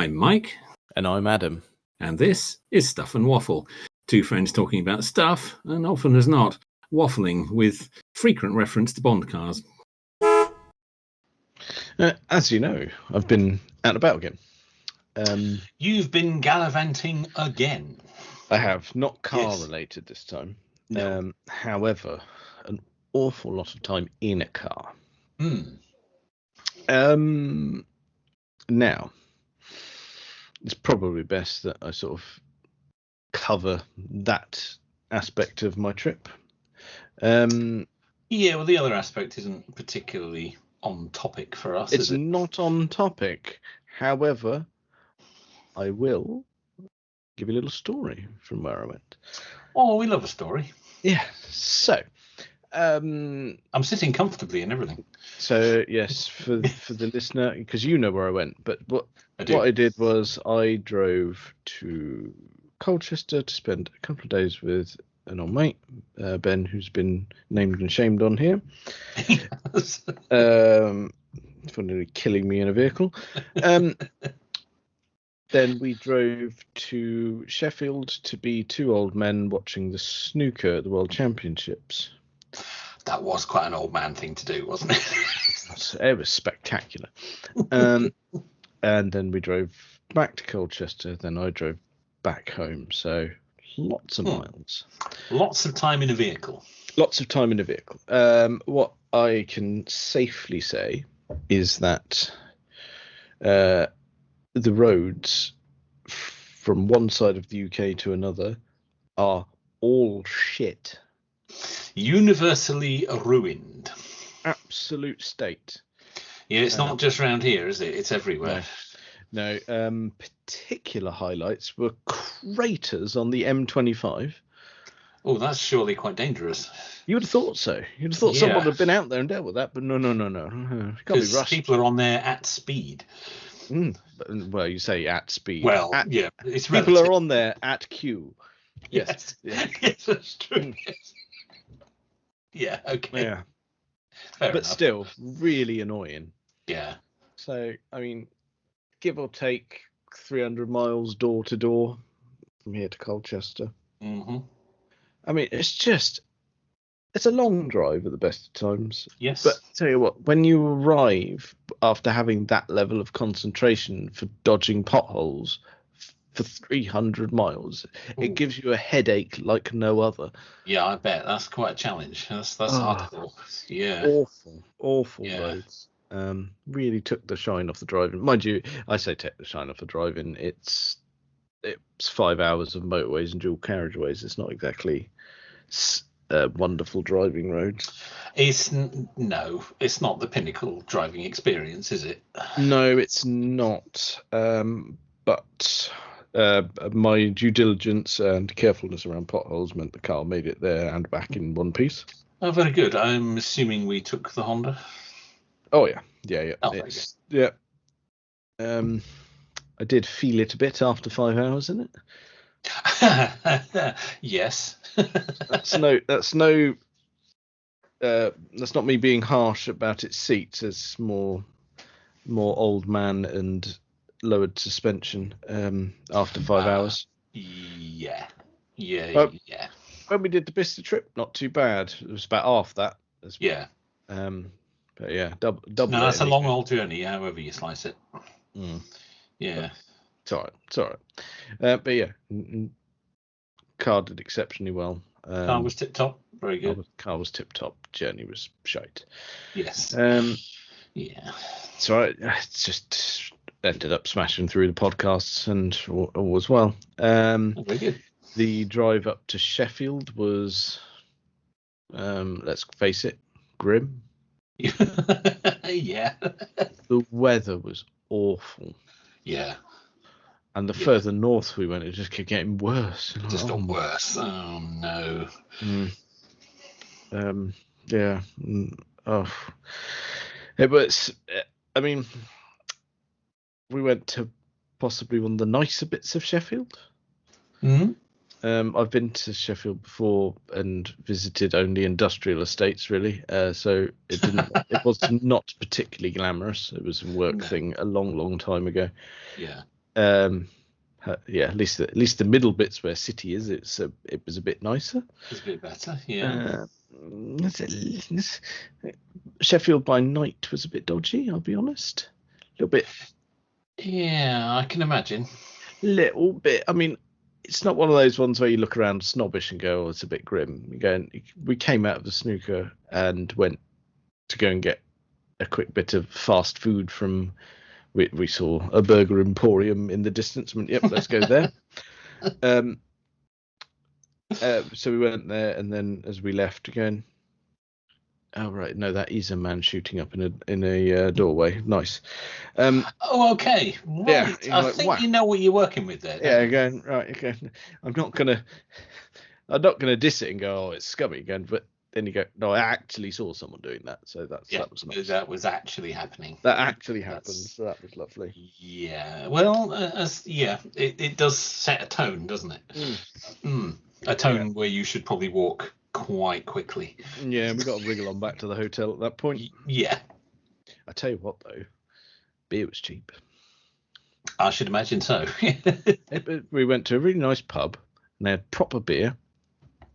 I'm Mike. And I'm Adam. And this is Stuff and Waffle. Two friends talking about stuff, and often as not, waffling with frequent reference to Bond cars. As you know, I've been out and about again. You've been gallivanting again. I have, not car-related this time. No. However, an awful lot of time in a car. Now, it's probably best that I sort of cover that aspect of my trip. Yeah, well, the other aspect isn't particularly on topic for us, It's is it? not on topic. However, I will give you a little story from where I went. Oh, we love a story. Yeah, so... I'm sitting comfortably and everything. So, yes, for the listener, because you know where I went, but what I did was I drove to Colchester to spend a couple of days with an old mate, Ben, who's been named and shamed on here. For nearly killing me in a vehicle. Then we drove to Sheffield to be two old men watching the Snooker at the World Championships. That was quite an old man thing to do, wasn't it? It was spectacular. And then we drove back to Colchester. Then I drove back home. So lots of miles. Lots of time in a vehicle. Lots of time in a vehicle. What I can safely say is that the roads from one side of the UK to another are all shit. Universally ruined. Absolute state. Yeah, it's not just around here, is it? It's everywhere. No. Particular highlights were craters on the M25. Oh, that's surely quite dangerous. You would have thought so. You'd have thought someone would have been out there and dealt with that, but no. Because people are on there at speed. Well, you say at speed. Well, yeah, it's people relative. are on there at Q. Yes. Yes, that's true. Yeah, okay. Yeah. Fair but enough. Still, really annoying. Yeah. So, I mean, give or take 300 miles door to door from here to Colchester. Mm-hmm. I mean, it's a long drive at the best of times. Yes. But tell you what, when you arrive after having that level of concentration for dodging potholes for 300 miles, it gives you a headache like no other. Yeah, I bet that's quite a challenge. That's hardcore. Yeah. Awful roads. Really took the shine off the driving. Mind you, I say take the shine off the driving. It's 5 hours of motorways and dual carriageways. It's not exactly wonderful driving roads. It's not the pinnacle driving experience, is it? No, it's not. But my due diligence and carefulness around potholes meant the car made it there and back in one piece. Oh, very good. I'm assuming we took the Honda. Oh yeah. Oh, very good. Yeah. I did feel it a bit after 5 hours in it. Yes. That's not me being harsh about its seats. It's more old man and lowered suspension after 5 hours. Yeah. When we did the Bicester trip, not too bad. It was about half that. Yeah. But yeah, double. No, that's a long old journey, however you slice it. Yeah. It's all right. But yeah, car did exceptionally well. Car was tip top. Very good. Car was tip top. Journey was shite. Yes. Yeah. It's all right. It's just ended up smashing through the podcasts and all was well. Very good. The drive up to Sheffield was, let's face it, grim. Yeah. The weather was awful. Yeah. And the further north we went, it just kept getting worse. It just got worse. Oh no. Yeah. Oh. It was. I mean, we went to possibly one of the nicer bits of Sheffield. I've been to Sheffield before and visited only industrial estates, really. So it was not particularly glamorous. It was a work thing a long, long time ago. Yeah. Yeah, at least the middle bits where City is, it was a bit nicer. It's a bit better, yeah. Sheffield by night was a bit dodgy, I'll be honest. A little bit. Yeah, I can imagine. Little bit. I mean, it's not one of those ones where you look around snobbish and go, "Oh, it's a bit grim." We came out of the snooker and went to go and get a quick bit of fast food from. We saw a burger emporium in the distance. I went, yep, let's go there. So we went there, and then as we left again, oh right, no, that is a man shooting up in a doorway. Nice. Oh, okay, right. Yeah, I think you know what you're working with there. Yeah, again, right, okay. I'm not gonna diss it and go, oh, it's scummy again, but then you go, no, I actually saw someone doing that, so that was nice. That was actually happening. That actually happened, so that was lovely. Yeah, well, it does set a tone, doesn't it? A tone where you should probably walk quite quickly. Yeah, we got a wriggle on back to the hotel at that point. Yeah. I tell you what, though, beer was cheap. I should imagine so. We went to a really nice pub, and they had proper beer.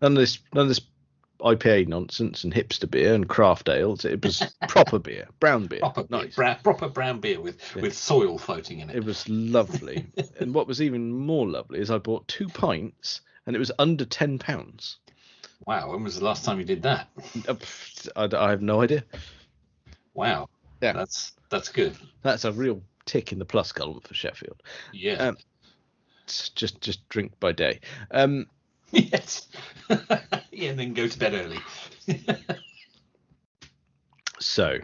None of this IPA nonsense and hipster beer and craft ales. It was proper beer, brown beer. Proper brown beer with soil floating in it. It was lovely. And what was even more lovely is I bought 2 pints, and it was under £10. Wow, when was the last time you did that? I have no idea. Wow. Yeah, that's good. That's a real tick in the plus column for Sheffield. Yeah. Just drink by day. Yes. Yeah, and then go to bed early. So,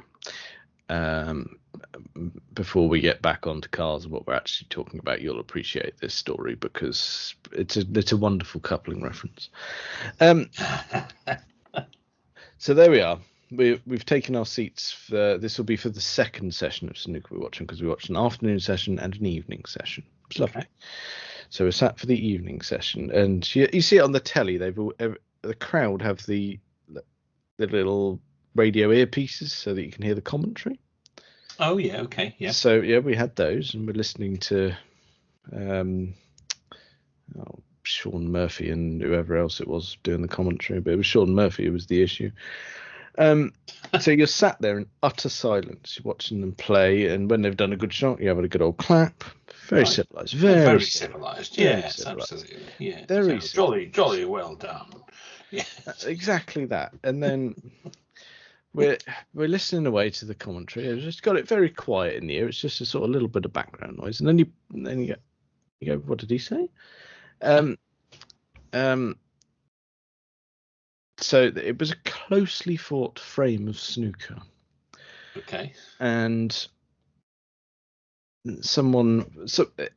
before we get back onto cars and what we're actually talking about, you'll appreciate this story because it's a wonderful coupling reference. So there we are. We've taken our seats. This will be for the second session of snooker we're watching, because we watched an afternoon session and an evening session. It's lovely. Okay. So we're sat for the evening session, and you see it on the telly. The crowd have the little radio earpieces so that you can hear the commentary. Oh yeah, okay, yeah. So yeah, we had those, and we're listening to Sean Murphy and whoever else it was doing the commentary, but it was Sean Murphy who was the issue. So you're sat there in utter silence, you're watching them play, and when they've done a good shot, you have a good old clap. Very civilized. Very civilized. Yes, absolutely. Yeah. Very jolly well done. Yeah. Exactly that. And then we're listening away to the commentary. I've just got it very quiet in the ear. It's just a sort of little bit of background noise. And then you go, what did he say? So it was a closely fought frame of snooker. Okay. And someone took a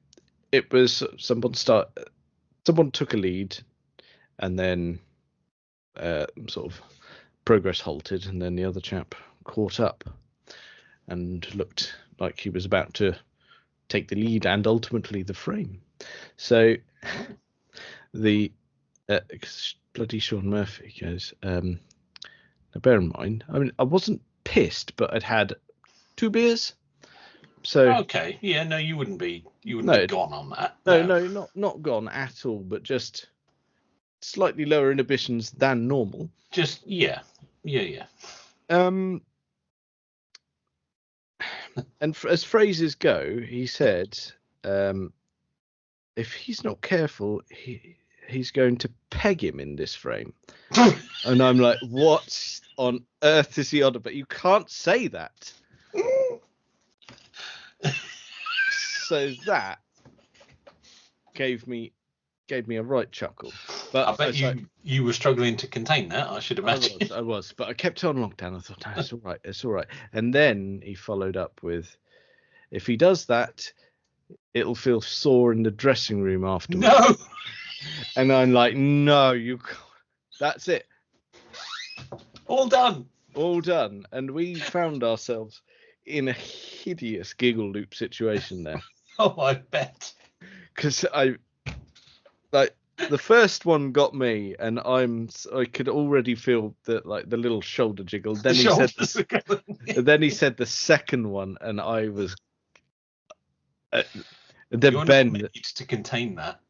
lead, and then sort of progress halted, and then the other chap caught up and looked like he was about to take the lead and ultimately the frame. So the bloody Sean Murphy goes, now bear in mind, I mean, I wasn't pissed, but I'd had 2 beers. So okay, yeah, no, you wouldn't be gone on that. No, not gone at all, but just slightly lower inhibitions than normal. Just yeah. And as phrases go, he said, if he's not careful, he's going to peg him in this frame. And I'm like, what on earth is he on about? You can't say that. So that gave me a right chuckle. But I bet you were struggling to contain that, I should imagine. I was, but I kept on lockdown. I thought, no, it's all right. And then he followed up with, if he does that, it'll feel sore in the dressing room afterwards. No. And I'm like, no, that's it. All done. And we found ourselves in a hideous giggle loop situation there. Oh, I bet. Because the first one got me, and I could already feel the little shoulder jiggle. Then he said the second one, and I was And then You're Ben not made to contain that.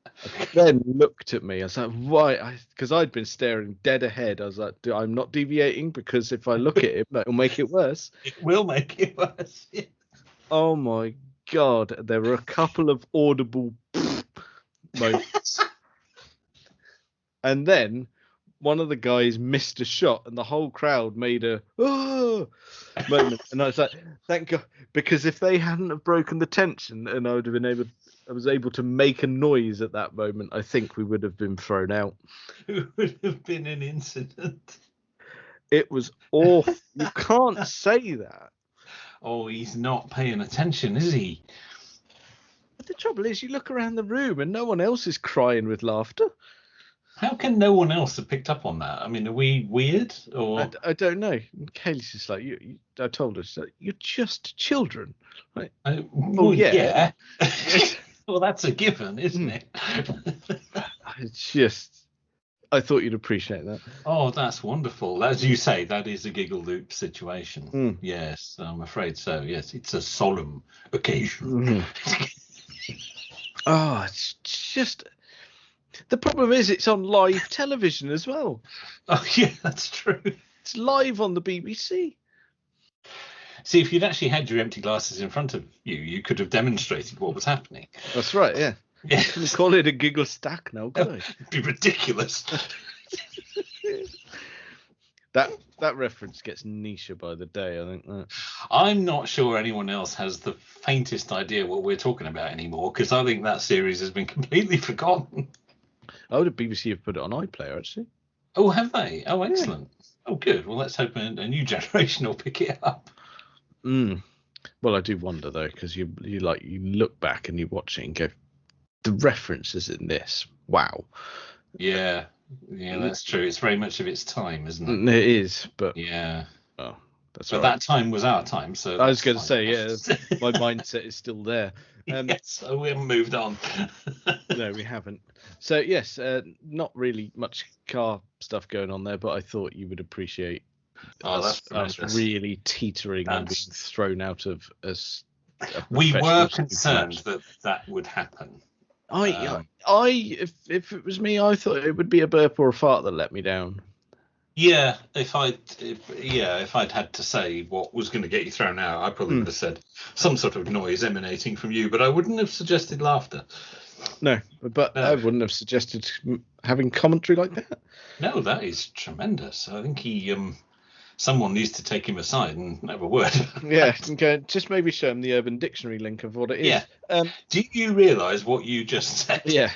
Ben looked at me. I was like, why? Because I'd been staring dead ahead. I was like, I'm not deviating because if I look at him, it'll make it worse. It will make it worse. Oh my God. There were a couple of audible moments. And then one of the guys missed a shot and the whole crowd made a moment. And I was like, thank God. Because if they hadn't have broken the tension and I was able to make a noise at that moment, I think we would have been thrown out. It would have been an incident. It was awful. You can't say that. Oh, he's not paying attention, is he? But the trouble is, you look around the room and no one else is crying with laughter. How can no one else have picked up on that? I mean, are we weird? Or I don't know. Kaylee's just like, I told her, like, you're just children. Like, well, yeah. Well, that's a given, isn't it? It's just, I thought you'd appreciate that. Oh, that's wonderful. As you say, that is a giggle loop situation. Yes, I'm afraid so. Yes, it's a solemn occasion. Oh, it's just... The problem is it's on live television as well. Oh, yeah, that's true. It's live on the BBC. See, if you'd actually had your empty glasses in front of you, you could have demonstrated what was happening. That's right, yeah. Yeah. Can we call it a giggle stack now, could I? It'd be ridiculous. That reference gets nicher by the day, I think. I'm not sure anyone else has the faintest idea what we're talking about anymore, because I think that series has been completely forgotten. Oh, the BBC have put it on iPlayer, actually. Oh, have they? Oh, excellent. Yeah. Oh, good. Well, let's hope a new generation will pick it up. Well, I do wonder, though, because you look back and you watch it and go, the references in this, wow. Yeah, that's true. It's very much of its time, isn't it? It is, but yeah. Oh, that's but that time was our time, so I was going to say, yeah, my mindset is still there. Yes, so we haven't moved on. No, we haven't. So yes, not really much car stuff going on there, but I thought you would appreciate us really teetering and being thrown out of us. We were concerned that would happen. If it was me, I thought it would be a burp or a fart that let me down. Yeah, if I'd had to say what was going to get you thrown out, I probably would have said some sort of noise emanating from you, but I wouldn't have suggested laughter. No, but I wouldn't have suggested having commentary like that. No, that is tremendous. I think someone needs to take him aside and have a word. Yeah, just maybe show him the Urban Dictionary link of what it is. Yeah. Do you realise what you just said? Yeah,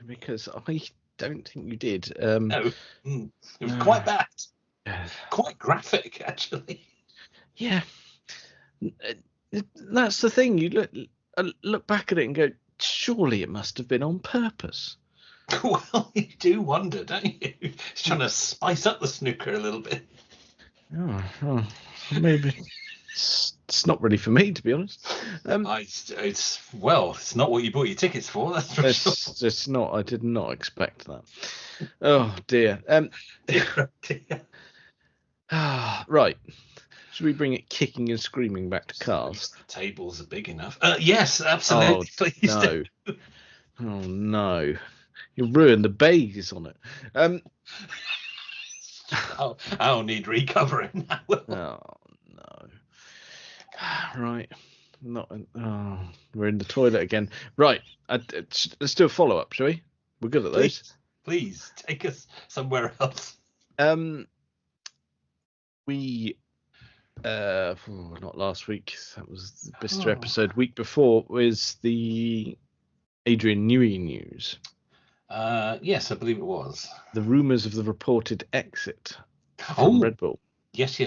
because I don't think you did. No, it was quite bad. Quite graphic, actually. Yeah, that's the thing. You look back at it and go, surely it must have been on purpose. Well, you do wonder, don't you? It's trying to spice up the snooker a little bit. Oh, maybe. It's not really for me, to be honest. It's not what you bought your tickets for. That's for sure. It's not. I did not expect that. Oh dear. Right. Should we bring it kicking and screaming back to cars? The tables are big enough. Yes, absolutely. Please no. Do. Oh no! You ruined the bays on it. I'll need recovering now. Oh no! Right, we're in the toilet again. Right, let's do a follow up, shall we? We're good at those. Please take us somewhere else. We not last week. That was the Bicester episode. Week before was the Adrian Newey news. Yes, I believe it was. The rumours of the reported exit from Red Bull. Yes.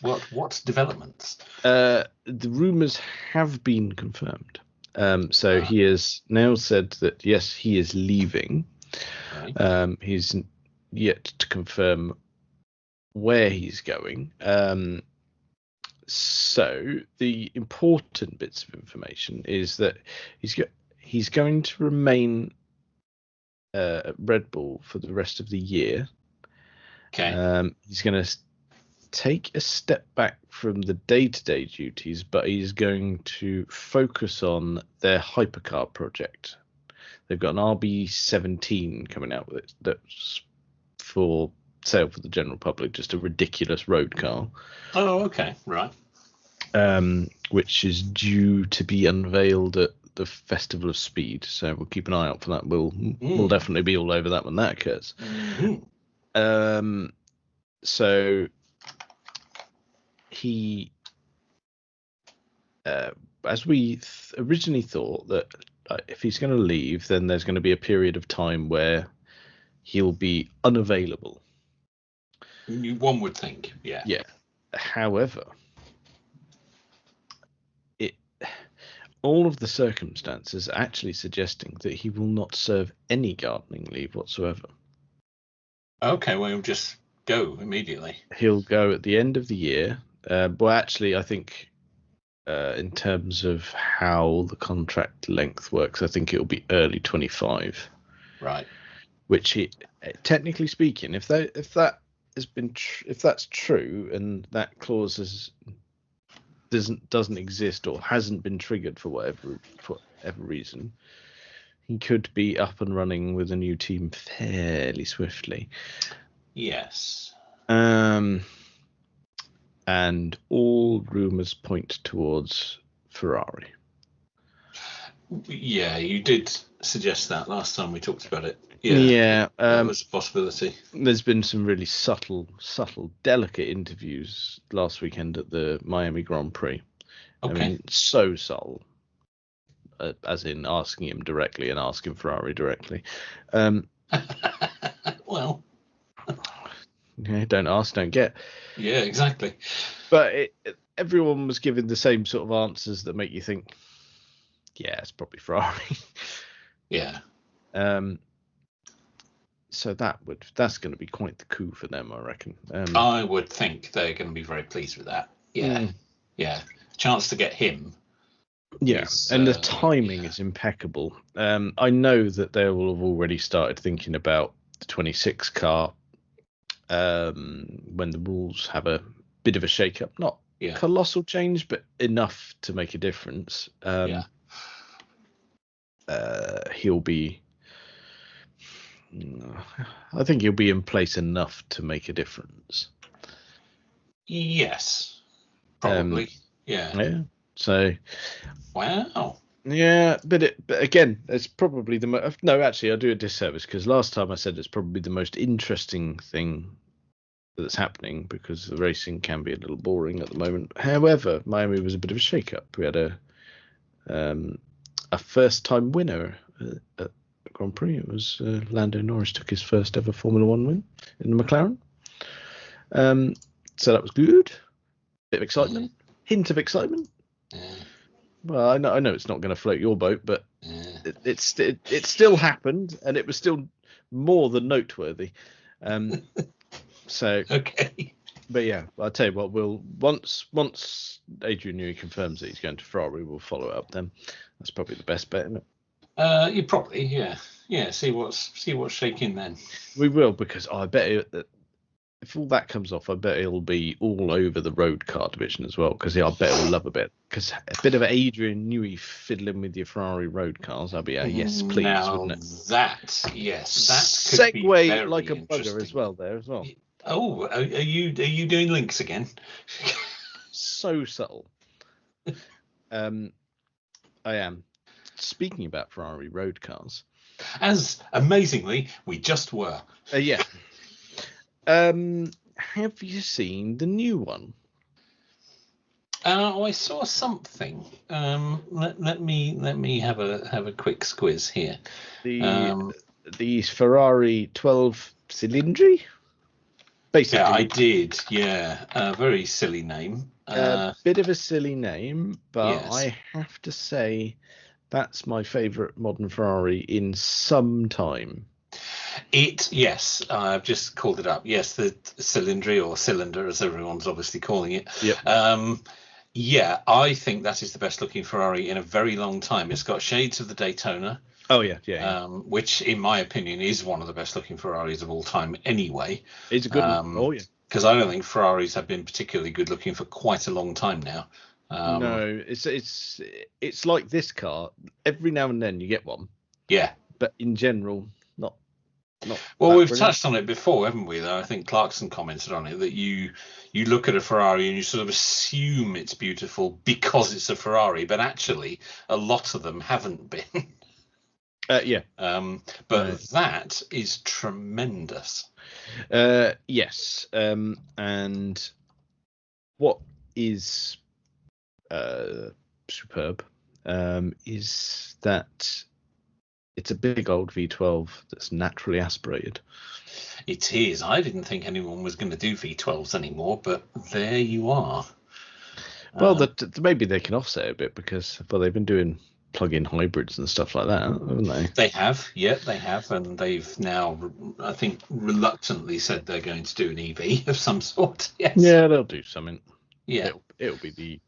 What developments? The rumours have been confirmed. So he has now said that yes, he is leaving. Right. He's yet to confirm where he's going. So the important bits of information is that he's going to remain at Red Bull for the rest of the year. Okay. He's going to take a step back from the day-to-day duties, but he's going to focus on their hypercar project. They've got an RB17 coming out with it that's for sale for the general public, just a ridiculous road car. Oh, okay, right. Which is due to be unveiled at the Festival of Speed, so we'll keep an eye out for that. We'll definitely be all over that when that occurs. So he, as we originally thought, that if he's going to leave, then there's going to be a period of time where he'll be unavailable. One would think, yeah. Yeah. However, all of the circumstances are actually suggesting that he will not serve any gardening leave whatsoever. Okay, well, he'll just go immediately. He'll go at the end of the year. Well, actually, I think in terms of how the contract length works, I think it'll be early 25. Right. Which, technically speaking, if that's true and that clause doesn't exist or hasn't been triggered for whatever reason, he could be up and running with a new team fairly swiftly. Yes. And all rumours point towards Ferrari. Yeah, you did suggest that last time we talked about it. Yeah, that was a possibility. There's been some really subtle, delicate interviews last weekend at the Miami Grand Prix. Okay. I mean, so subtle, as in asking him directly and asking Ferrari directly. Well, yeah, don't ask, don't get. Yeah, exactly. But everyone was giving the same sort of answers that make you think, yeah, it's probably Ferrari. Yeah. So that's going to be quite the coup for them, I reckon. I would think they're going to be very pleased with that. Yeah. Yeah. Chance to get him. Yeah, and the timing is impeccable. I know that they will have already started thinking about the 26 car when the rules have a bit of a shake-up. Not colossal change, but enough to make a difference. He'll be... I think he'll be in place enough to make a difference. Yes, probably. Yeah. So. Wow. Yeah, but again, it's probably the most. No, actually, I do a disservice because last time I said it's probably the most interesting thing that's happening because the racing can be a little boring at the moment. However, Miami was a bit of a shake-up. We had a first-time winner at Grand Prix. It was Lando Norris took his first ever Formula One win in the McLaren. So that was good. Bit of excitement, hint of excitement. Well, I know it's not going to float your boat, but it still happened, and it was still more than noteworthy. So okay. But yeah, I'll tell you what. We'll once Adrian Newey confirms that he's going to Ferrari, we'll follow it up. Then that's probably the best bet, isn't it? You probably, yeah. See what's shaking then. We will, because I bet if all that comes off, I bet it'll be all over the road car division as well. Because I bet it'll love a bit. Because a bit of Adrian Newey fiddling with your Ferrari road cars, that'd be a yes, please, wouldn't it? That could segue be like a bugger as well there as well. Oh, are you doing links again? So subtle. I am. Speaking about Ferrari road cars, as amazingly we just were. Yeah. Have you seen the new one? I saw something. Let me have a quick squiz here. The Ferrari 12 Cylindri. Basically, yeah, I did. Yeah, very silly name. Bit of a silly name, but yes. I have to say that's my favourite modern Ferrari in some time. Yes, I've just called it up. Yes, the Cylindri, or cylinder, as everyone's obviously calling it. Yep. Yeah, I think that is the best looking Ferrari in a very long time. It's got shades of the Daytona. Oh yeah. Which, in my opinion, is one of the best looking Ferraris of all time. Anyway, it's a good one. Oh yeah. because I don't think Ferraris have been particularly good looking for quite a long time now. No, it's like this car. Every now and then you get one. Yeah. But in general, not. Well, we've brilliant. touched on it before, haven't we? Though I think Clarkson commented on it that you look at a Ferrari and you sort of assume it's beautiful because it's a Ferrari, but actually a lot of them haven't been. Yeah. But that is tremendous. Yes. And what is superb is that it's a big old V12 that's naturally aspirated. It is. I didn't think anyone was going to do V12s anymore, but there you are. Well, maybe they can offset a bit because they've been doing plug-in hybrids and stuff like that, haven't they? They have, yeah, they have, and they've now, I think, reluctantly said they're going to do an EV of some sort. Yes. Yeah, they'll do something. Yeah, it'll be the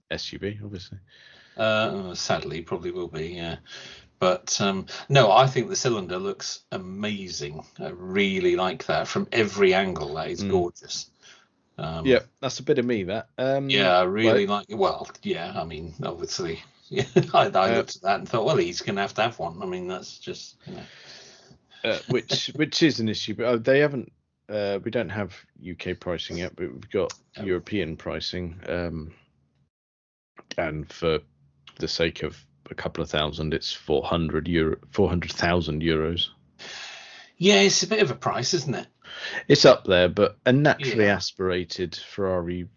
SUV, obviously. Sadly, probably will be. Yeah, but no, I think the cylinder looks amazing. I really like that from every angle. That is gorgeous. Yeah, that's a bit of me. That. Yeah, I really like. Well, yeah, I mean, obviously. Yeah, I looked at that and thought, well, he's going to have one. I mean, that's just, which is an issue, but they haven't. We don't have UK pricing yet, but we've got European pricing. And for the sake of a couple of thousand, it's 400,000 euros. Yeah, it's a bit of a price, isn't it? It's up there, but a naturally aspirated Ferrari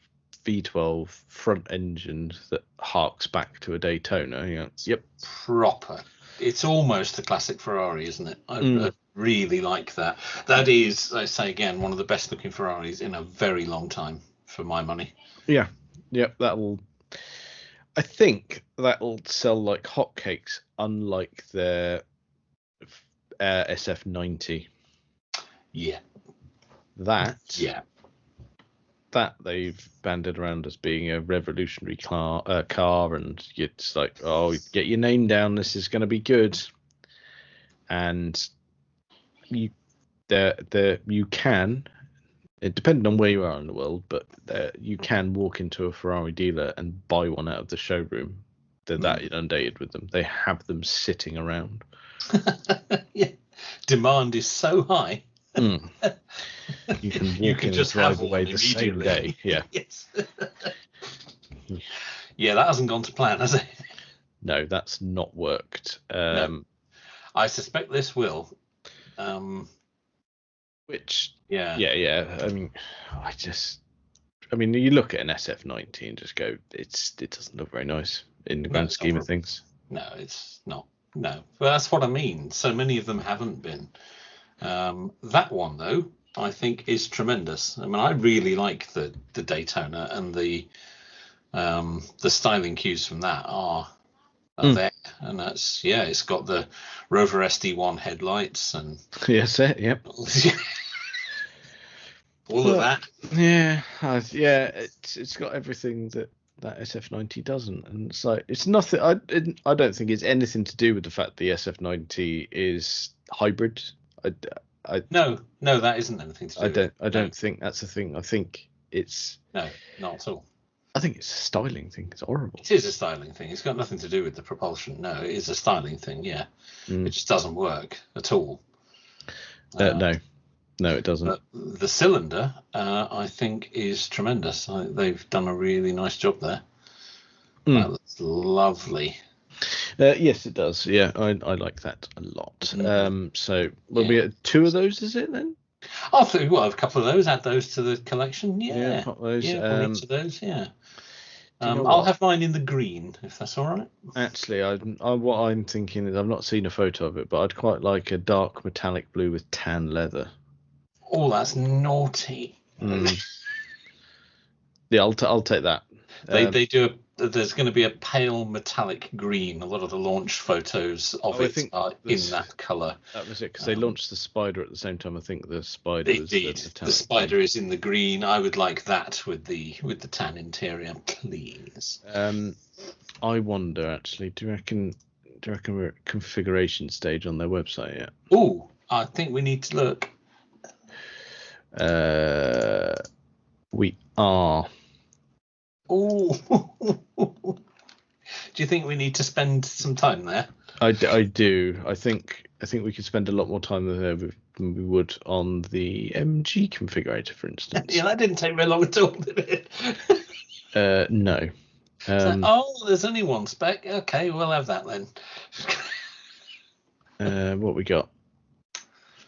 V12 front engine that harks back to a Daytona. Yep. Proper. It's almost a classic Ferrari, isn't it? I really like that. That is, I say again, one of the best looking Ferraris in a very long time, for my money. Yeah. Yep. I think that'll sell like hotcakes, unlike their SF90. Yeah. That they've banded around as being a revolutionary car, and it's like, oh, get your name down, this is going to be good. And you can, it depending on where you are in the world, but you can walk into a Ferrari dealer and buy one out of the showroom. They're that inundated with them. They have them sitting around. Yeah. Demand is so high. You can walk in and drive away the same day. Yeah. Yes. Yeah, that hasn't gone to plan, has it? No, that's not worked. No. I suspect this will. Which, yeah. I mean, you look at an SF90 and just go, it doesn't look very nice in the grand scheme of things. No, it's not. No, but that's what I mean. So many of them haven't been. That one, though, I think is tremendous. I mean, I really like the Daytona, and the styling cues from that are there, and that's it's got the Rover SD1 headlights and yes, yep, all of that. Yeah, it's got everything that SF90 doesn't, and it's like it's nothing. I don't think it's anything to do with the fact the SF90 is hybrid. No, that isn't anything to do. I don't think that's a thing. I think it's not at all. I think it's a styling thing. It's horrible. It is a styling thing. It's got nothing to do with the propulsion. No, it is a styling thing. Yeah, it just doesn't work at all. No, it doesn't. But the cylinder, I think, is tremendous. They've done a really nice job there. That looks lovely. Yes, it does. Yeah, I like that a lot. So we'll be at 2 of those, is it then? I think a couple of those. Add those to the collection. Yeah, put those. Each of those. Yeah. I'll have mine in the green, if that's all right. Actually, what I'm thinking is I've not seen a photo of it, but I'd quite like a dark metallic blue with tan leather. Oh, that's naughty. Yeah, I'll take that. They do. There's going to be a pale metallic green. A lot of the launch photos of it are in that colour. That was it, because they launched the Spider at the same time. I think the Spider was the Spider is in the green. I would like that with the tan interior, please. I wonder, actually, do you reckon we're at configuration stage on their website yet? Oh, I think we need to look. We are. Oh, do you think we need to spend some time there? I do. I think we could spend a lot more time than we would on the MG configurator, for instance. Yeah, that didn't take very long at all, did it? No. There's only one spec. Okay, we'll have that then. What we got?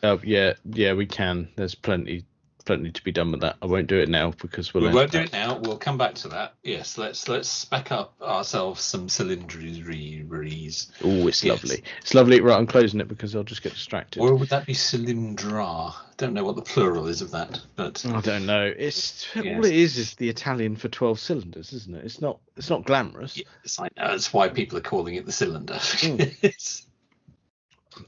Oh, yeah, we can. There's plenty to be done with that. I won't do it now because we won't do it now. We'll come back to that. Yes, let's spec up ourselves some cylindries. Oh, it's lovely. It's lovely. Right, I'm closing it because I'll just get distracted. Or would that be cylindra? I don't know what the plural is of that, but I don't know. It's all it is the Italian for 12 cylinders, isn't it? It's not glamorous. Yes, I know. That's why people are calling it the cylinder.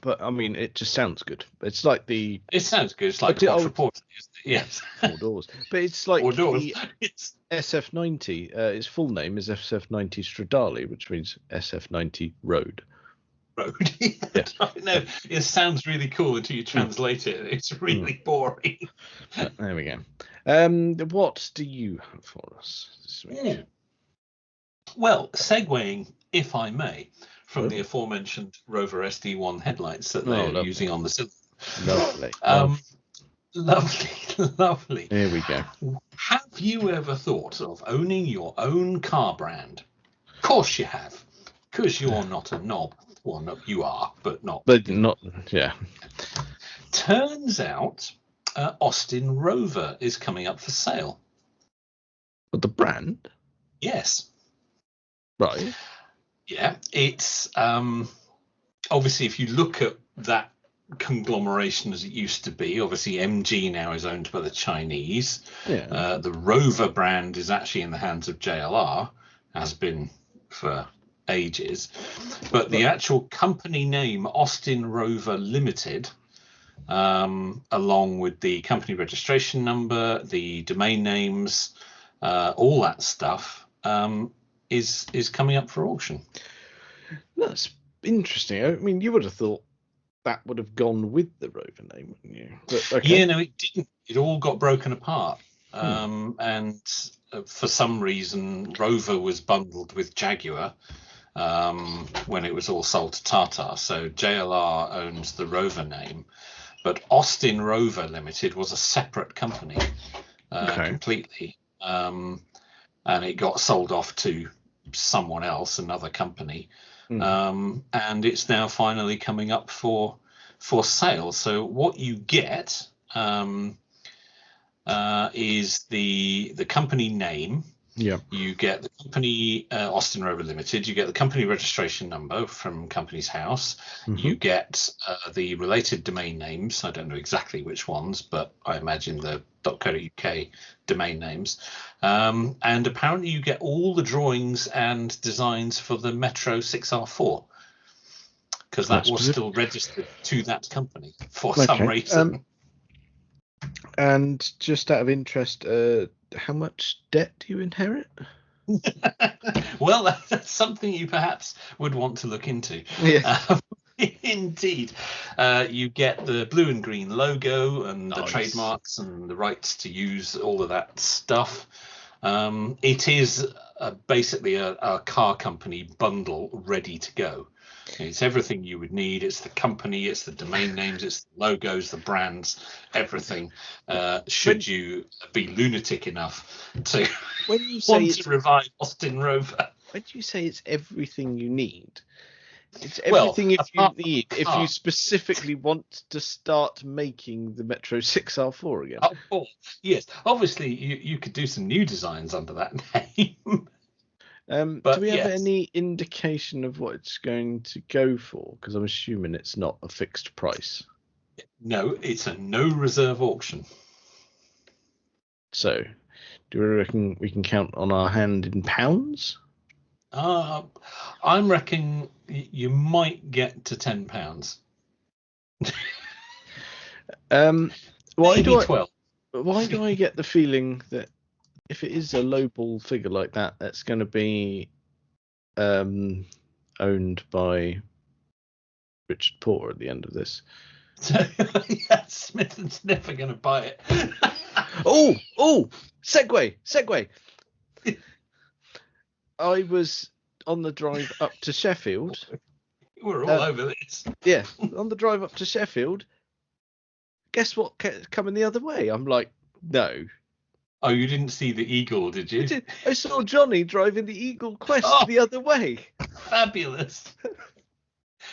But I mean, it just sounds good. It's like the. It sounds good. It's like quadruporte, yes. 4 doors, but it's like 4 doors. The SF90. Its full name is SF90 Stradale, which means SF90 Road. Road. Yeah. I know. It sounds really cool until you translate it. It's really boring. There we go. What do you have for us this week? Well, segueing, if I may, from the aforementioned Rover SD1 headlights that they're using on the cylinder. Lovely. Here we go. Have you ever thought of owning your own car brand? Of course you have, because you're not a knob. Well, no, you are, but not. But not, yeah. Turns out, Austin Rover is coming up for sale. But the brand? Yes. Right. Yeah, it's obviously if you look at that conglomeration as it used to be, obviously MG now is owned by the Chinese. Yeah. The Rover brand is actually in the hands of JLR, has been for ages. But the actual company name, Austin Rover Limited, along with the company registration number, the domain names, all that stuff, is coming up for auction. That's interesting. I mean, you would have thought that would have gone with the Rover name, wouldn't you? But, okay. Yeah, no, it didn't. It all got broken apart. And for some reason, Rover was bundled with Jaguar when it was all sold to Tata. So JLR owns the Rover name, but Austin Rover Limited was a separate company completely. And it got sold off to someone else, another company, and it's now finally coming up for sale. So what you get is the company name. Yeah. You get the company Austin Rover Limited. You get the company registration number from Company's House. You get the related domain names. I don't know exactly which ones, but I imagine the .co.uk domain names. And apparently you get all the drawings and designs for the Metro 6R4, because that was still registered to that company for some reason. And just out of interest, how much debt do you inherit? Well, that's something you perhaps would want to look into. Yeah. Indeed. You get the blue and green logo and the trademarks and the rights to use all of that stuff. It is basically a car company bundle ready to go. It's everything you would need. It's the company, it's the domain names, it's the logos, the brands, everything. Should you be lunatic enough to want to revive Austin Rover? When you say it's everything you need, it's everything you need if you specifically want to start making the Metro 6R4 again. Oh, yes. Obviously, you could do some new designs under that name. Do we have any indication of what it's going to go for? Because I'm assuming it's not a fixed price. No, it's a no reserve auction. So, do we reckon we can count on our hand in pounds? I'm reckoning you might get to £10. Why do 12. Why do I get the feeling that if it is a lowball figure like that, that's going to be owned by Richard Porter at the end of this? So, yeah, Smith and Sniff are going to buy it. Oh, segue. I was on the drive up to Sheffield. We're all over this. Yeah, on the drive up to Sheffield. Guess what coming the other way? I'm like, no. Oh, you didn't see the Eagle, did you? I saw Johnny driving the Eagle Quest the other way. Fabulous.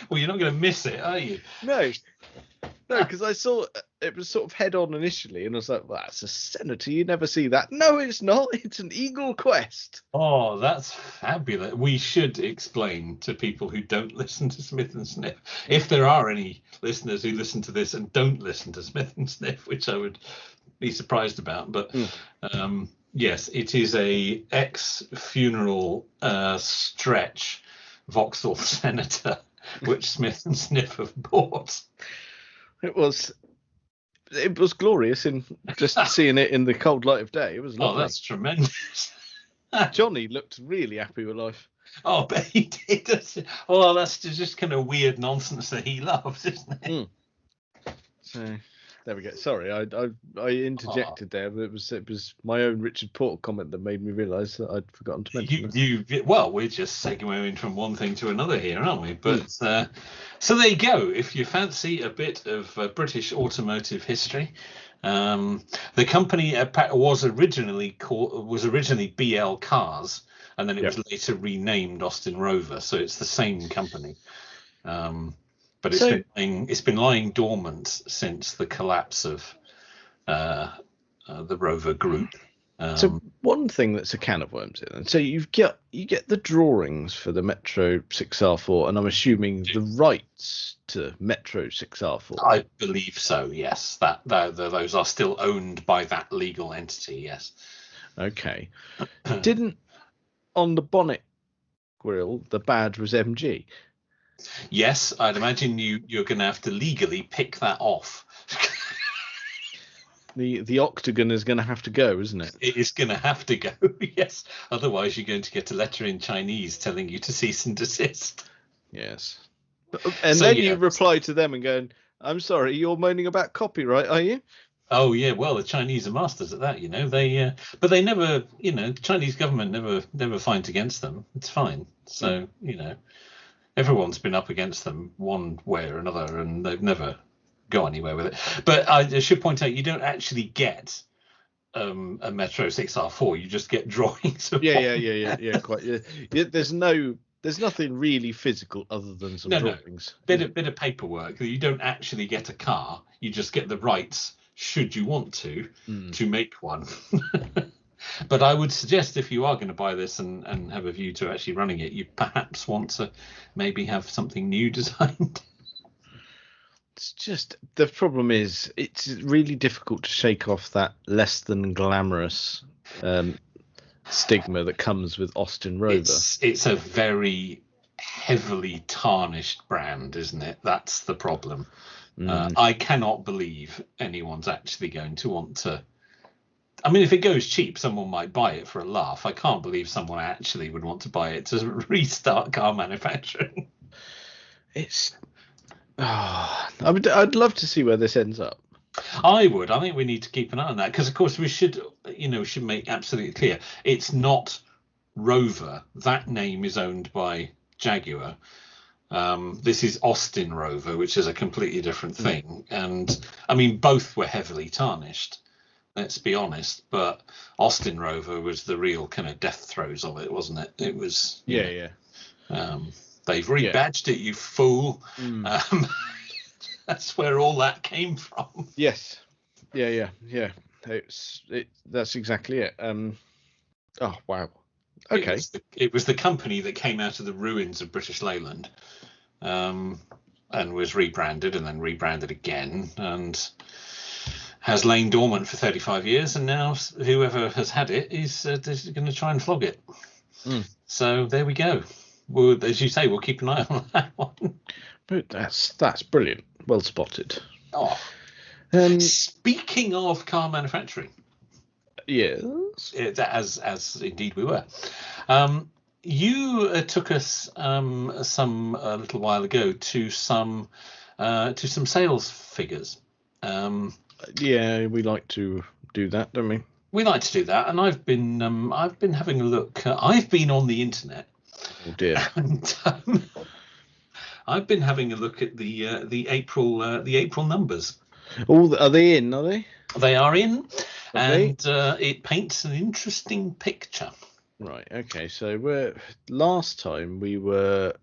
Well, you're not going to miss it, are you? No, because I saw it was sort of head on initially, and I was like, well, that's a Senator. You never see that. No, it's not. It's an Eagle Quest. Oh, that's fabulous. We should explain to people who don't listen to Smith and Sniff, if there are any listeners who listen to this and don't listen to Smith and Sniff, which I would be surprised about. But yes, it is a ex-funeral stretch Vauxhall Senator, which Smith and Sniff have bought. It was glorious in just seeing it in the cold light of day. It was lovely. Oh, that's tremendous. Johnny looked really happy with life. Oh, but he did. Well, that's just kind of weird nonsense that he loves, isn't it? So there we go. Sorry, I interjected there, but it was my own Richard Porter comment that made me realise that I'd forgotten to mention it. Well, we're just segueing from one thing to another here, aren't we? But so there you go. If you fancy a bit of British automotive history, the company was originally BL Cars, and then it was later renamed Austin Rover. So it's the same company. But it's been lying dormant since the collapse of the Rover Group. So one thing that's a can of worms in. So you get the drawings for the Metro 6R4, and I'm assuming the rights to Metro 6R4. I believe so. Yes, those are still owned by that legal entity. Yes. Okay. Didn't on the bonnet grille the badge was MG? Yes, I'd imagine you're going to have to legally pick that off. The octagon is going to have to go, isn't it? It is going to have to go, yes. Otherwise, you're going to get a letter in Chinese telling you to cease and desist. Yes. And so, then you reply to them and going, I'm sorry, you're moaning about copyright, are you? Oh, yeah, well, the Chinese are masters at that, but they never, the Chinese government never finds against them. It's fine. So, everyone's been up against them one way or another, and they've never got anywhere with it. But I should point out, you don't actually get a Metro 6R4. You just get drawings of Yeah, quite. Yeah. There's nothing really physical other than some drawings. Bit of paperwork. You don't actually get a car. You just get the rights, should you want to make one. But I would suggest, if you are going to buy this and have a view to actually running it, you perhaps want to maybe have something new designed. It's just, the problem is it's really difficult to shake off that less than glamorous stigma that comes with Austin Rover. It's a very heavily tarnished brand, isn't it? That's the problem. I cannot believe anyone's actually going to want to. I mean, if it goes cheap, someone might buy it for a laugh. I can't believe someone actually would want to buy it to restart car manufacturing. I'd love to see where this ends up. I would. I think we need to keep an eye on that, because, of course, we should make absolutely clear it's not Rover. That name is owned by Jaguar. This is Austin Rover, which is a completely different thing. And I mean, both were heavily tarnished. Let's be honest, but Austin Rover was the real kind of death throes of it, wasn't it? It was. They've rebadged it, you fool. That's where all that came from. Yes. Yeah. That's exactly it. Oh wow. Okay. It was the company that came out of the ruins of British Leyland, and was rebranded and then rebranded again, and has lain dormant for 35 years, and now whoever has had it is going to try and flog it. So there we go. Well, as you say, we'll keep an eye on that one. But that's brilliant. Well spotted. Oh. Speaking of car manufacturing. Yes. As indeed we were. You took us a little while ago to some to some sales figures. Yeah, we like to do that, don't we? We like to do that, and I've been having a look. I've been on the internet. Oh dear. And I've been having a look at the April numbers. Oh, are they in? Are they? They are in, Lovely. and it paints an interesting picture. Right. Okay. So last time we were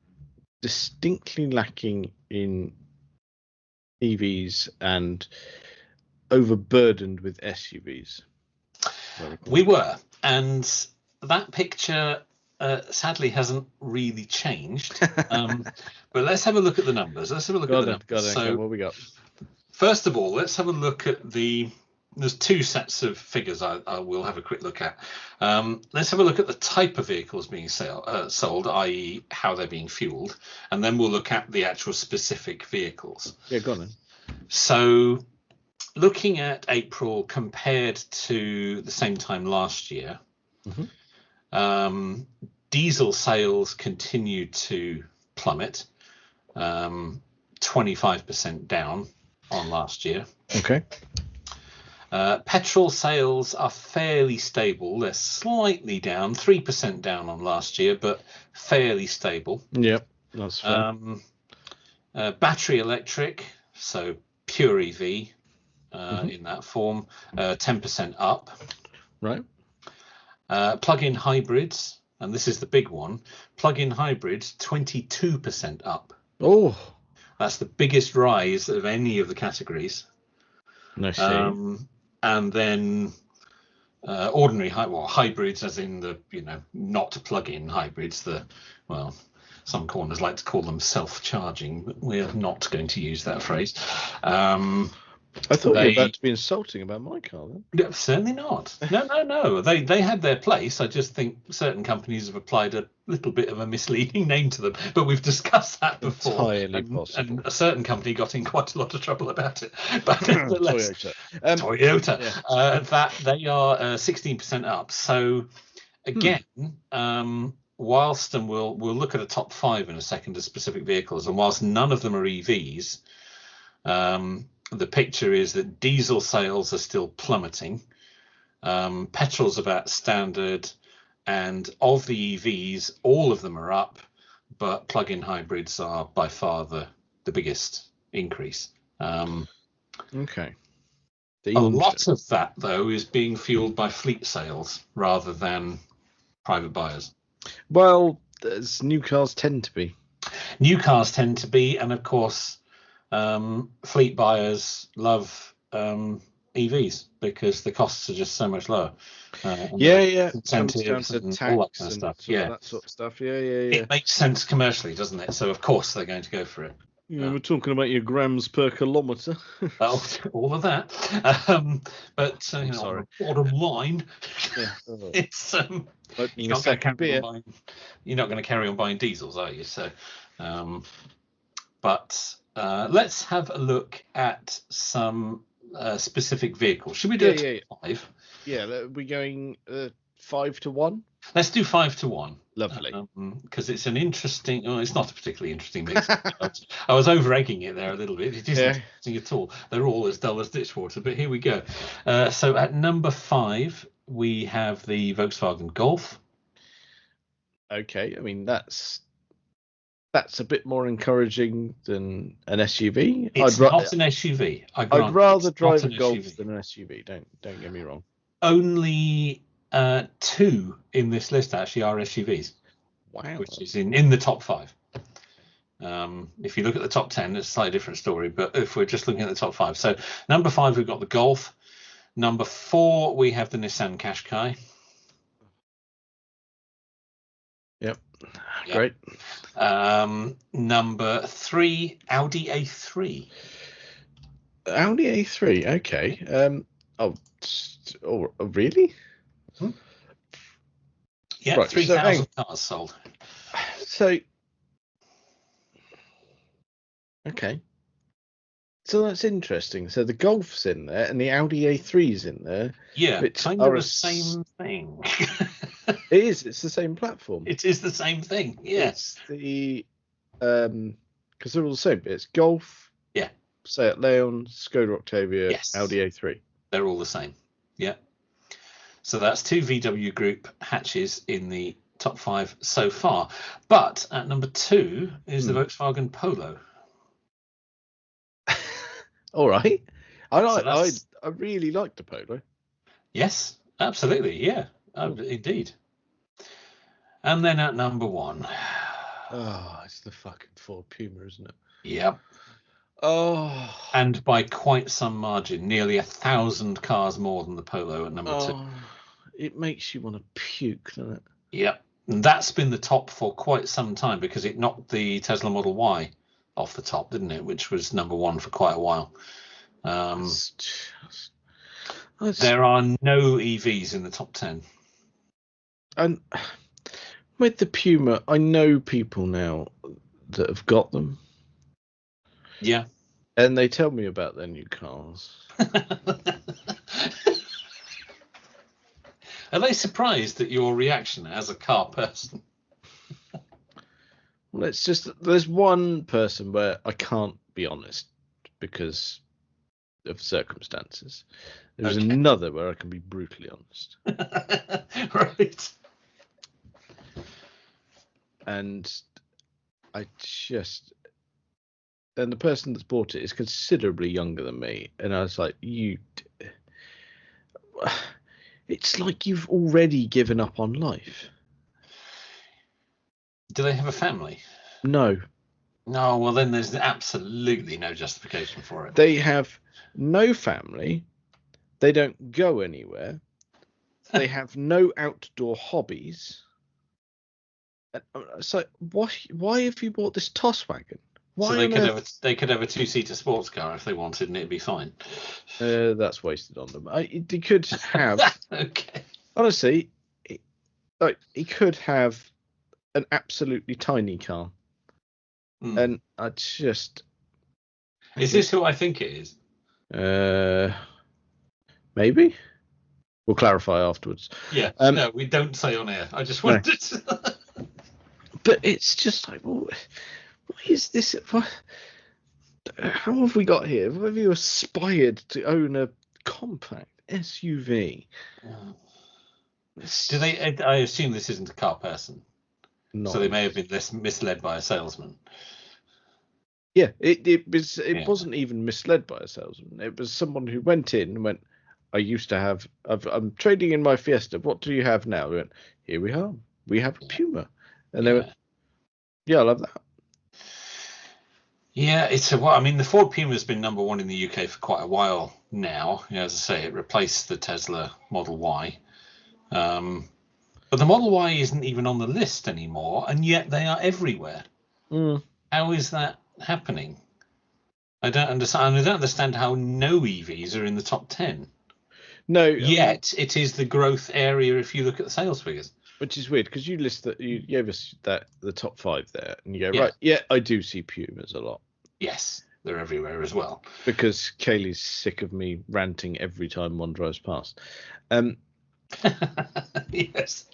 distinctly lacking in EVs and overburdened with SUVs. We were, and that picture sadly hasn't really changed. But let's have a look at the numbers. Let's have a look at the numbers. So, okay, what we got? First of all, let's have a look at there's two sets of figures I will have a quick look at. Let's have a look at the type of vehicles being sold, i.e. how they're being fueled, and then we'll look at the actual specific vehicles. Yeah, go on then. So looking at April compared to the same time last year, diesel sales continue to plummet, 25% down on last year. Okay. Petrol sales are fairly stable. They're slightly down, 3% down on last year, but fairly stable. Yep, that's fair. Battery electric, so pure EV in that form, 10% up. Right. Plug-in hybrids, and this is the big one, plug-in hybrids, 22% up. Oh. That's the biggest rise of any of the categories. No shame. And then ordinary hybrids, as in the not plug-in hybrids. Some corners like to call them self-charging, but we're not going to use that phrase. I thought you were about to be insulting about my car then. No, certainly not. No. They had their place. I just think certain companies have applied a little bit of a misleading name to them. But we've discussed that before. Entirely possible. And a certain company got in quite a lot of trouble about it. But nevertheless, Toyota. Yeah. That they are 16% up. So again, whilst, and we'll look at a top 5 in a second of specific vehicles, and whilst none of them are EVs, the picture is that diesel sales are still plummeting. Petrol's about standard, and of the EVs, all of them are up, but plug-in hybrids are by far the biggest increase. Okay. A lot of that, though, is being fueled by fleet sales rather than private buyers. Well, as new cars tend to be. New cars tend to be, and of course, fleet buyers love EVs because the costs are just so much lower. Incentives and all that kind of stuff. That sort of stuff. Yeah. It makes sense commercially, doesn't it? So of course they're going to go for it. Yeah, we're talking about your grams per kilometre. Well, all of that. But bottom line, it's you're not going to carry on buying diesels, are you? So, but let's have a look at some specific vehicles. Should we do it 5? Yeah, we're going 5 to 1. Let's do 5 to 1. Lovely. Because it's an interesting. Well, it's not a particularly interesting mix. I was over egging it there a little bit. It isn't interesting at all. They're all as dull as ditchwater. But here we go. So at number 5 we have the Volkswagen Golf. Okay, I mean that's a bit more encouraging than an SUV. It's not an SUV. I'd rather drive a Golf than an SUV. Don't get me wrong. Only 2 in this list actually are SUVs. Wow. Which is in the top 5. If you look at the top 10, it's a slightly different story. But if we're just looking at the top 5, so number 5 we've got the Golf. Number 4 we have the Nissan Qashqai. Yep. Great. Number 3, Audi A3. Audi A3. Okay. Really? Yeah, right, 3,000 cars sold. So, okay. So that's interesting. So the Golf's in there and the Audi A3's in there. Yeah, it's kind of the same thing. It is. It's the same platform. It is the same thing. Yes. It's the because they're all the same. It's Golf, Seat Leon, Skoda Octavia, Yes. Audi A3. They're all the same. Yeah. So that's 2 VW Group hatches in the top 5 so far. But at number 2 is the Volkswagen Polo. All right. I So really like the Polo. yes, absolutely. Yeah, indeed. And then at number 1. Oh, it's the fucking Ford Puma, isn't it? Yep. Oh. And by quite some margin, nearly 1,000 cars more than the Polo at number 2. It makes you want to puke, doesn't it? Yep. And that's been the top for quite some time because it knocked the Tesla Model Y off the top, didn't it? Which was number 1 for quite a while. There are no EVs in the top 10. And with the Puma, I know people now that have got them. Yeah. And they tell me about their new cars. Are they surprised at your reaction as a car person? Well, there's one person where I can't be honest because of circumstances. There's another where I can be brutally honest. Right. And and the person that's bought it is considerably younger than me. And I was like, it's like you've already given up on life. Do they have a family? No. No, well, then there's absolutely no justification for it. They have no family. They don't go anywhere. They have no outdoor hobbies. So why have you bought this toss wagon? Why so they could have a 2-seater sports car if they wanted, and it'd be fine. That's wasted on them. They could have. Okay. Honestly, he could have an absolutely tiny car, and I just. Is this who I think it is? Maybe. We'll clarify afterwards. Yeah. No, we don't say on air. I just wanted. No. But it's just like, what is this? How have we got here? Have you aspired to own a compact SUV? Do they? I assume this isn't a car person. No. So they may have been misled by a salesman. Yeah, it wasn't even misled by a salesman. It was someone who went in and went, I'm trading in my Fiesta. What do you have now? We went, here we are. We have a Puma. And they went, yeah, I love that. Yeah, the Ford Puma has been number 1 in the UK for quite a while now. As I say, it replaced the Tesla Model Y. But the Model Y isn't even on the list anymore, and yet they are everywhere. How is that happening? I don't understand. I don't understand how no EVs are in the top 10. No. Yet it is the growth area if you look at the sales figures. Which is weird because you gave us the top 5 there, and you go right. Yeah, I do see Pumas a lot. Yes, they're everywhere as well. Because Kaylee's sick of me ranting every time one drives past. Yes.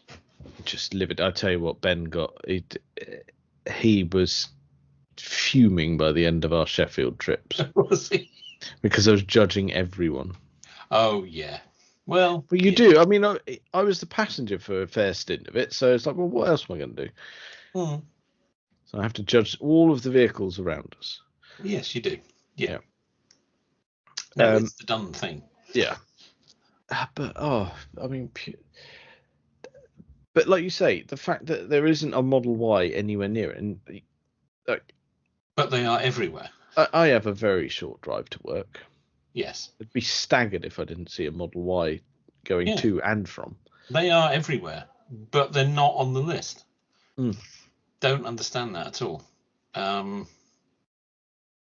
Just live it. I tell you what, Ben got. He was fuming by the end of our Sheffield trips. Was he? Because I was judging everyone. Oh yeah. Well, but you do. I mean, I was the passenger for a fair stint of it, so it's like, well, what else am I going to do? So I have to judge all of the vehicles around us. Yes, you do. Yeah. No, it's the done thing. Yeah. But but like you say, the fact that there isn't a Model Y anywhere near it, and but they are everywhere. I have a very short drive to work. Yes. I'd be staggered if I didn't see a Model Y going to and from. They are everywhere, but they're not on the list. Don't understand that at all.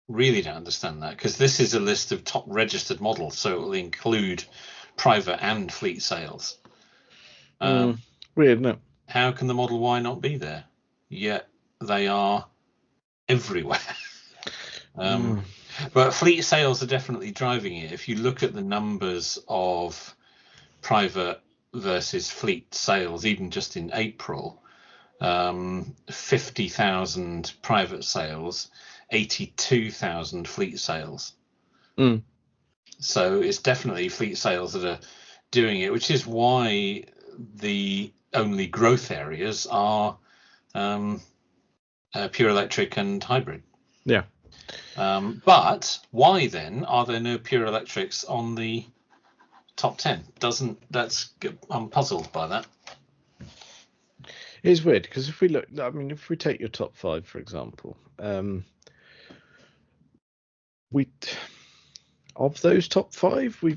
Really don't understand that, because this is a list of top registered models, so it will include private and fleet sales. Weird, isn't it? How can the Model Y not be there? Yet they are everywhere. But fleet sales are definitely driving it. If you look at the numbers of private versus fleet sales, even just in April, 50,000 private sales, 82,000 fleet sales. Mm. So it's definitely fleet sales that are doing it, which is why the only growth areas are pure electric and hybrid. Yeah. But why then are there no pure electrics on the top 10? I'm puzzled by that. It's weird because if we take your top 5, for example, of those top 5, we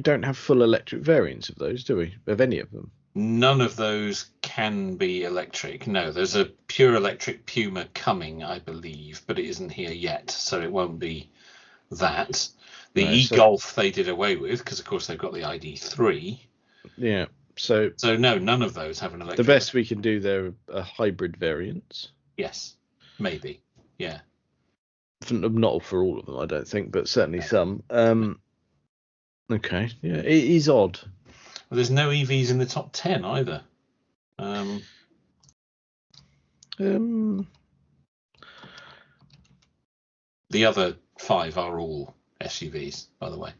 don't have full electric variants of those, do we? Of any of them? None of those can be electric. No, there's a pure electric Puma coming, I believe, but it isn't here yet, so it won't be that. The e-Golf they did away with because, of course, they've got the ID3. Yeah. So no, none of those have an electric. The best we can do there are hybrid variants. Yes, maybe. Yeah. Not for all of them, I don't think, but certainly some. Okay. Yeah, it is odd. Well, there's no EVs in the top 10 either. The other 5 are all SUVs, by the way.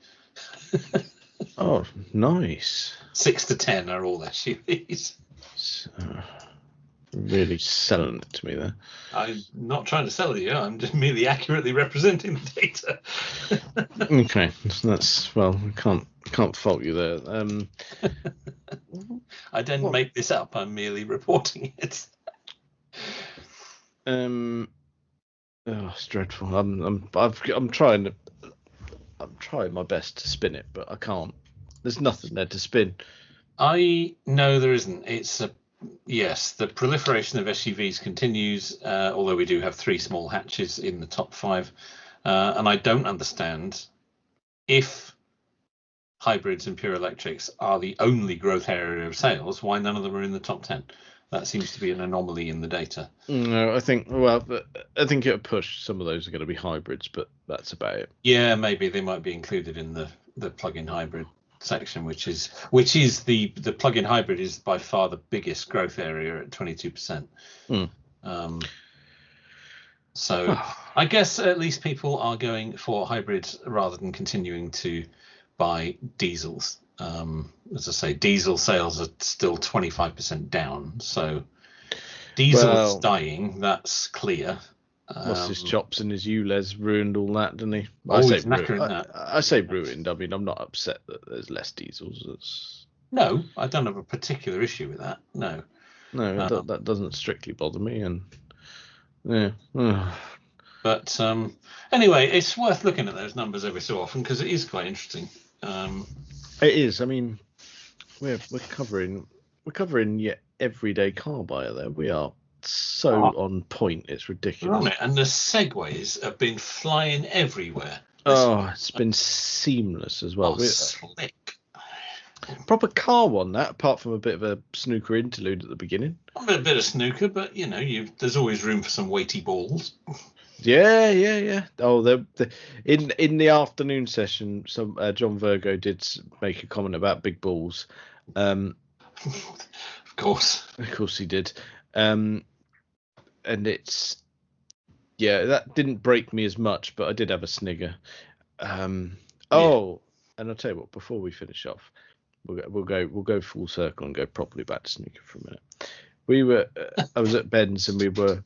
Oh, nice. 6 to 10 are all SUVs. Really selling it to me there. I'm not trying to sell you. I'm just merely accurately representing the data. Okay, I can't fault you there. I didn't make this up. I'm merely reporting it. Oh, it's dreadful. I'm trying my best to spin it, but I can't. There's nothing there to spin. No, there isn't. Yes, the proliferation of SUVs continues, although we do have 3 small hatches in the top 5. And I don't understand if hybrids and pure electrics are the only growth area of sales, why none of them are in the top 10. That seems to be an anomaly in the data. No, I think it'll push. Some of those are going to be hybrids, but that's about it. Yeah, maybe they might be included in the plug-in hybrid section, which is the plug-in hybrid is by far the biggest growth area at 22%. So I guess at least people are going for hybrids rather than continuing to buy diesels. As I say, diesel sales are still 25% down, so diesel's dying, that's clear. What's his chops and his ULEZ ruined all that, didn't he? I say ruined. I mean, I'm not upset that there's less diesels. No, I don't have a particular issue with that. No, that doesn't strictly bother me. And yeah, but anyway, it's worth looking at those numbers every so often because it is quite interesting. It is. I mean, we're covering yet everyday car buyer there. We are so on point, it's ridiculous. And the segues have been flying everywhere. It's been seamless as well. Slick. Proper car one, that, apart from a bit of a snooker interlude at the beginning. A bit of snooker, but there's always room for some weighty balls. Yeah. Oh, in the afternoon session, some John Virgo did make a comment about big balls. Of course he did. And that didn't break me as much, but I did have a snigger. And I'll tell you what, before we finish off, we'll go full circle and go properly back to snooker for a minute. I was at Ben's and we were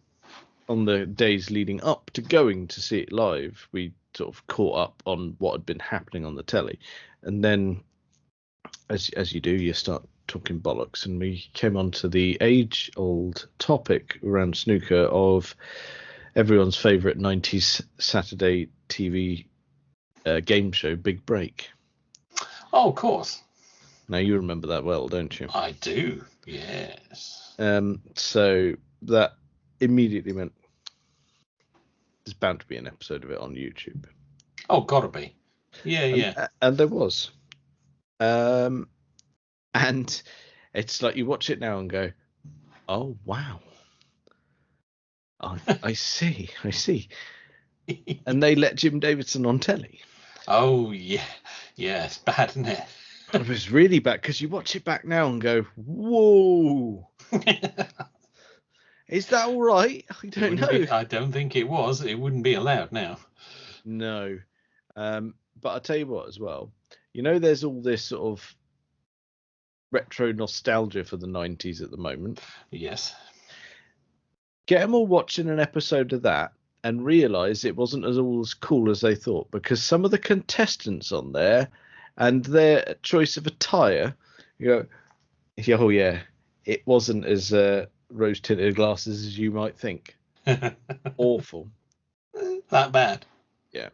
on the days leading up to going to see it live. We sort of caught up on what had been happening on the telly, and then as you do, you start talking bollocks, and we came on to the age-old topic around snooker of everyone's favourite 90s Saturday TV game show, Big Break. Oh, of course. Now, you remember that well, don't you? I do, yes. So that immediately meant there's bound to be an episode of it on YouTube. Oh, gotta be. Yeah. And there was. And it's like you watch it now and go, oh, wow. I see. And they let Jim Davidson on telly. Oh, yeah. Yeah, it's bad, isn't it? It was really bad because you watch it back now and go, whoa. Is that all right? I don't know. I don't think it was. It wouldn't be allowed now. No. But I'll tell you what as well. You know, there's all this sort of retro nostalgia for the 90s at the moment. Yes. Get them all watching an episode of that and realise it wasn't all as cool as they thought, because some of the contestants on there and their choice of attire, you go, oh yeah, it wasn't as rose-tinted glasses as you might think. Awful. That bad? Yeah.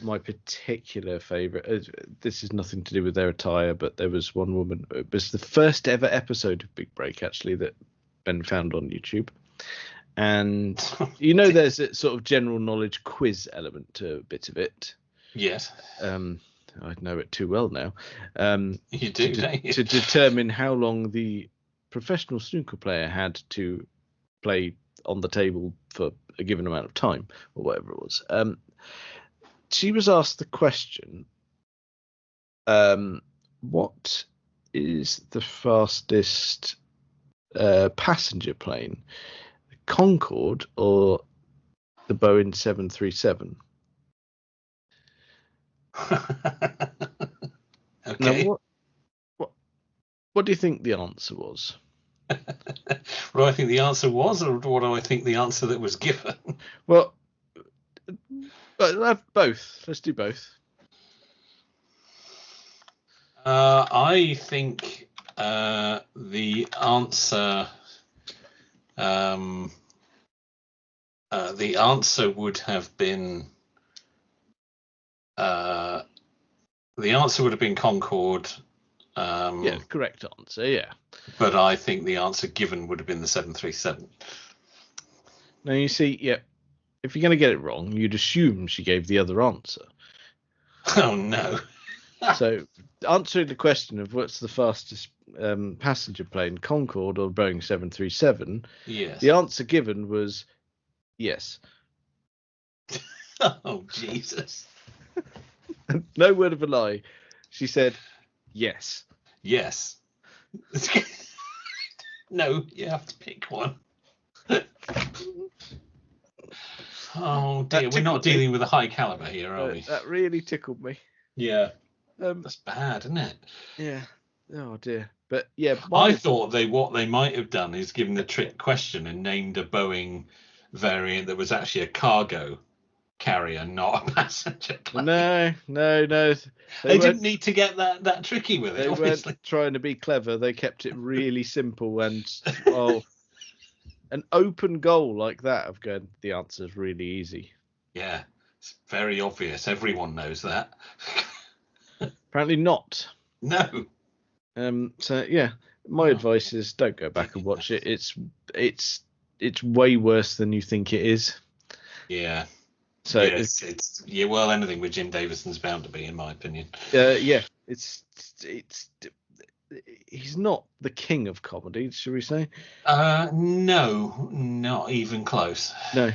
My particular favourite, this is nothing to do with their attire, but there was one woman, it was the first ever episode of Big Break, actually, that Ben found on YouTube. And, you know, there's a sort of general knowledge quiz element to a bit of it. Yes. I know it too well now. You do, don't you? To determine how long the professional snooker player had to play on the table for a given amount of time, or whatever it was. She was asked the question, what is the fastest passenger plane, the Concorde or the Boeing 737? Okay. Now, what do you think the answer was? What do I think the answer was, or what do I think the answer that was given? Well, both. Let's do both. I think the answer would have been Concorde. Yeah, correct answer. Yeah. But I think the answer given would have been the 737. Now you see, yeah, if you're going to get it wrong, you'd assume she gave the other answer. Oh no. So answering the question of what's the fastest passenger plane, Concorde or Boeing 737, yes, the answer given was yes. Oh Jesus. No word of a lie. She said yes. Yes. No, you have to pick one. Oh dear, we're not dealing with a high caliber here, are we? That really tickled me. Yeah. That's bad, isn't it? Yeah. Oh dear. But yeah, I thought what they might have done is given the trick question and named a Boeing variant that was actually a cargo carrier, not a passenger plane. No. They didn't need to get that tricky with it. They obviously weren't trying to be clever. They kept it really simple and an open goal like that of going, the answer's really easy. Yeah, it's very obvious. Everyone knows that. Apparently not. No. So yeah, my advice is don't go back and watch it. It's way worse than you think it is. Yeah. So yeah, it's well, anything with Jim Davison's bound to be, in my opinion. Yeah, it's he's not the king of comedy, should we say? No, not even close. No.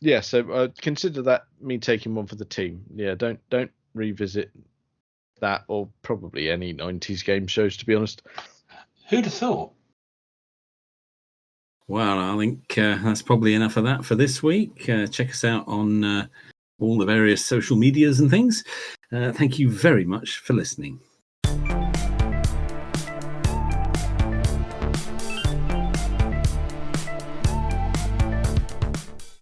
Yeah, so consider that me taking one for the team. Yeah, don't revisit that or probably any 90s game shows, to be honest. Who'd have thought? Well, I think that's probably enough of that for this week. Check us out on all the various social medias and things. Thank you very much for listening.